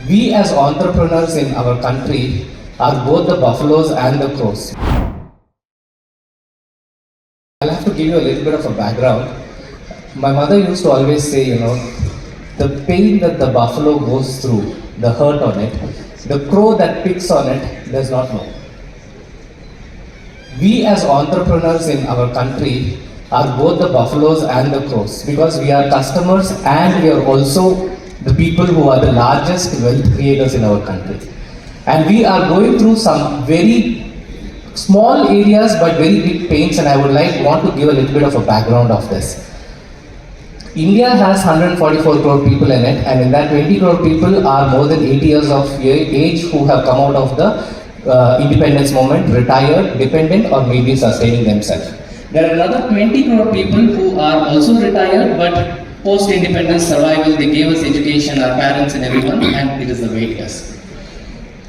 We as entrepreneurs in our country are both the buffaloes and the crows. I'll have to give you a little bit of a background. My mother used to always say, the pain that the buffalo goes through, the hurt on it, the crow that picks on it does not know. We as entrepreneurs in our country are both the buffaloes and the crows because we are customers and we are also the people who are the largest wealth creators in our country. And we are going through some very small areas but very big pains, and I would want to give a little bit of a background of this. India has 144 crore people in it, and in that 20 crore people are more than 80 years of age who have come out of the independence movement, retired, dependent, or maybe sustaining themselves. There are another 20 crore people who are also retired but post-independence survival. They gave us education, our parents and everyone, and it is the way it is.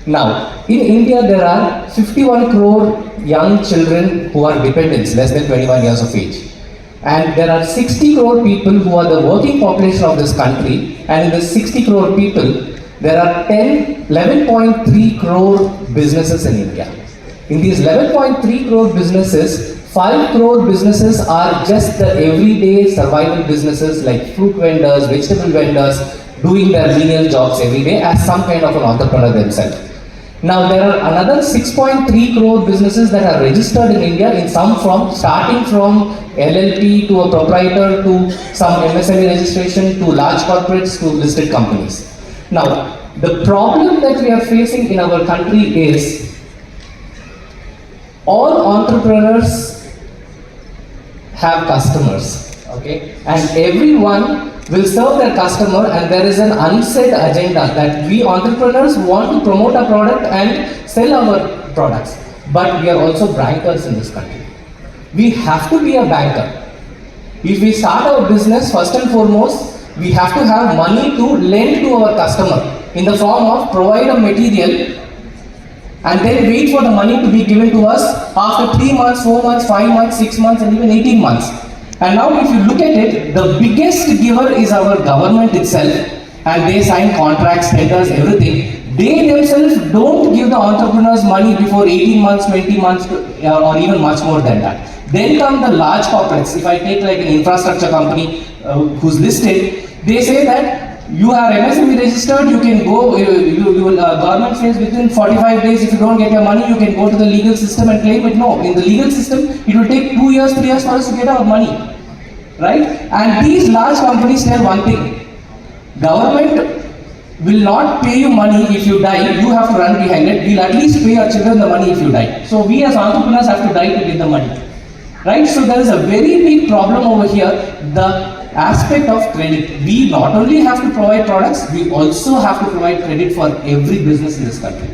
Now, in India there are 51 crore young children who are dependents, less than 21 years of age. And there are 60 crore people who are the working population of this country, and in the 60 crore people, there are 11.3 crore businesses in India. In these 11.3 crore businesses, 5 crore businesses are just the everyday survival businesses like fruit vendors, vegetable vendors, doing their menial jobs every day as some kind of an entrepreneur themselves. Now there are another 6.3 crore businesses that are registered in India in some form, starting from LLP to a proprietor to some MSME registration to large corporates to listed companies. Now the problem that we are facing in our country is all entrepreneurs have customers, okay, and everyone will serve their customer, and there is an unsaid agenda that we entrepreneurs want to promote our product and sell our products, but we are also bankers in this country. We have to be a banker. If we start our business, first and foremost, we have to have money to lend to our customer in the form of provide a material and then wait for the money to be given to us after 3 months, 4 months, 5 months, 6 months, and even 18 months. And now if you look at it, the biggest giver is our government itself, and they sign contracts, tenders, everything. They themselves don't give the entrepreneurs money before 18 months, 20 months, or even much more than that. Then come the large corporates. If I take like an infrastructure company who's listed, they say that you are MSME registered, you can go, government says within 45 days, if you don't get your money, you can go to the legal system and claim it. No, in the legal system, it will take 2 years, 3 years for us to get our money, right? And these large companies tell one thing: government will not pay you money if you die, you have to run behind it. We'll at least pay our children the money if you die. So we as entrepreneurs have to die to get the money, right? So there is a very big problem over here, the aspect of credit. We not only have to provide products, we also have to provide credit for every business in this country.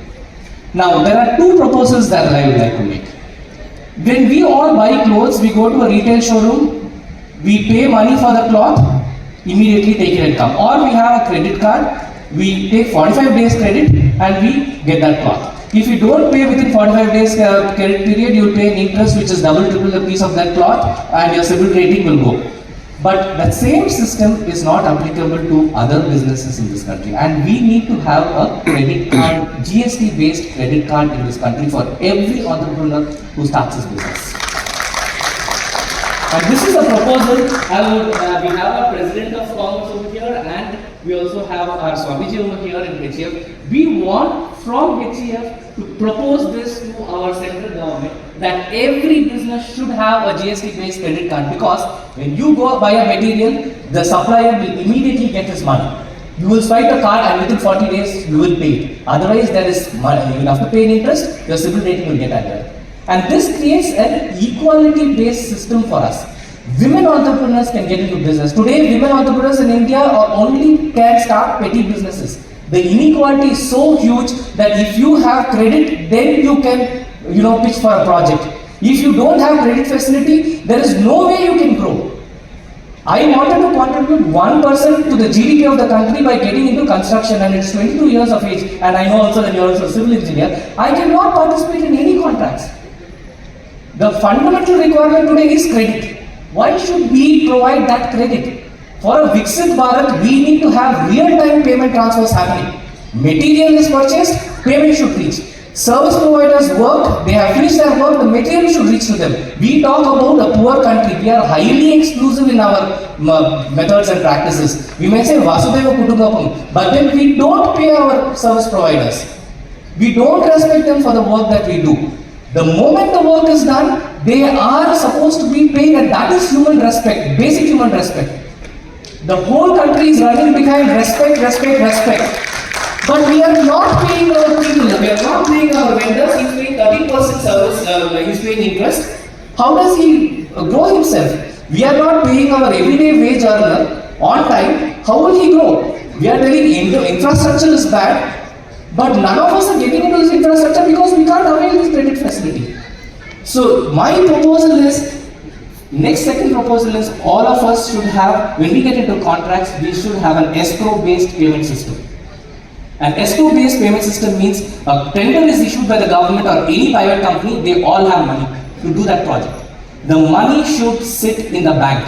Now there are two proposals that I would like to make. When we all buy clothes, we go to a retail showroom, we pay money for the cloth, immediately take it and come. Or we have a credit card, we take 45 days credit and we get that cloth. If you don't pay within 45 days credit period, you will pay an interest which is double, triple the piece of that cloth, and your CIBIL rating will go. But that same system is not applicable to other businesses in this country, and we need to have a credit card, GST based credit card in this country for every entrepreneur who starts his business. And this is a proposal. We have our President of Commerce over here, and we also have our Swamiji over here in HEF. We want from HEF to propose this to our central government that every business should have a GST based credit card, because when you go buy a material, the supplier will immediately get his money. You will swipe the card and within 40 days you will pay it. Otherwise there is money, you will have to pay an interest, your CIBIL rating will get added. And this creates an equality based system for us. Women entrepreneurs can get into business. Today women entrepreneurs in India only can start petty businesses. The inequality is so huge that if you have credit, then you can pitch for a project. If you don't have credit facility, there is no way you can grow. I wanted to contribute 1% to the GDP of the country by getting into construction, and it's 22 years of age, and I know also that you're also a civil engineer. I cannot participate in any contracts. The fundamental requirement today is credit. Why should we provide that credit? For a Viksit Bharat, we need to have real-time payment transfers happening. Material is purchased, payment should reach. Service providers work, they have finished their work, the material should reach to them. We talk about a poor country, we are highly exclusive in our methods and practices. We may say Vasudeva Kutumbakam, but then we don't pay our service providers. We don't respect them for the work that we do. The moment the work is done, they are supposed to be paid, and that is human respect, basic human respect. The whole country is running behind respect, respect, respect. But we are not paying our people, we are not paying our vendors, he's paying 30% service, he's paying interest. How does he grow himself? We are not paying our everyday wage earner on time, how will he grow? We are telling infrastructure is bad, but none of us are getting into this infrastructure because we can't avail this credit facility. So my proposal is, second proposal is, all of us should have, when we get into contracts, we should have an escrow-based payment system. An escrow-based payment system means a tender is issued by the government or any private company, they all have money to do that project. The money should sit in the bank.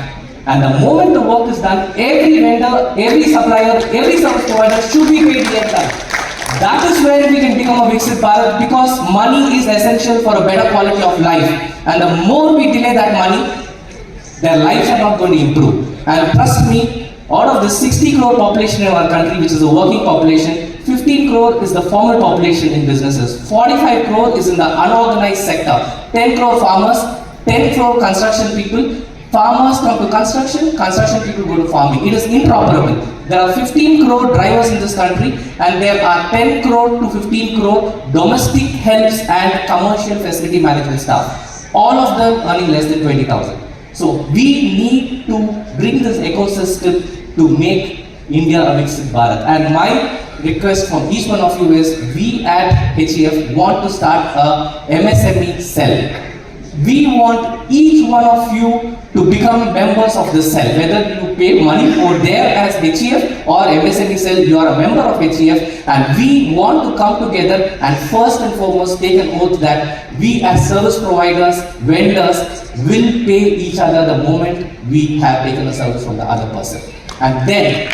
And the moment the work is done, every vendor, every supplier, every service provider should be paid real time. That is where we can become a Viksit Bharat, because money is essential for a better quality of life. And the more we delay that money, their lives are not going to improve. And trust me, out of the 60 crore population in our country, which is a working population, 15 crore is the formal population in businesses. 45 crore is in the unorganized sector. 10 crore farmers, 10 crore construction people. Farmers come to construction, construction people go to farming. It is interoperable. There are 15 crore drivers in this country, and there are 10 crore to 15 crore domestic helps and commercial facility management staff. All of them earning less than 20,000. So we need to bring this ecosystem to make India a Viksit Bharat. And my request from each one of you is, we at HEF want to start a MSME cell. We want each one of you to become members of this cell. Whether you pay money over there as HEF or MSME cell, you are a member of HEF, and we want to come together and first and foremost take an oath that we as service providers, vendors will pay each other the moment we have taken a service from the other person. And then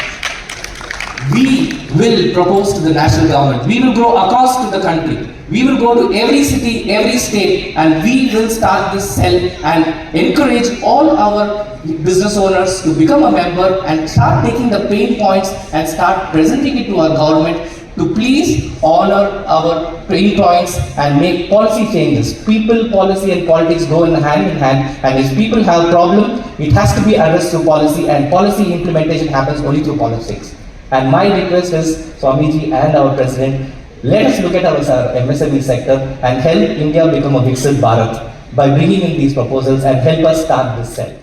we will propose to the national government. We will go across to the country. We will go to every city, every state, and we will start this cell and encourage all our business owners to become a member and start taking the pain points and start presenting it to our government to please honor our pain points and make policy changes. People, policy and politics go hand in hand, and if people have a problem, it has to be addressed through policy, and policy implementation happens only through politics. And my request is, Swamiji and our President, let us look at our MSME sector and help India become a Viksit Bharat by bringing in these proposals and help us start this cell.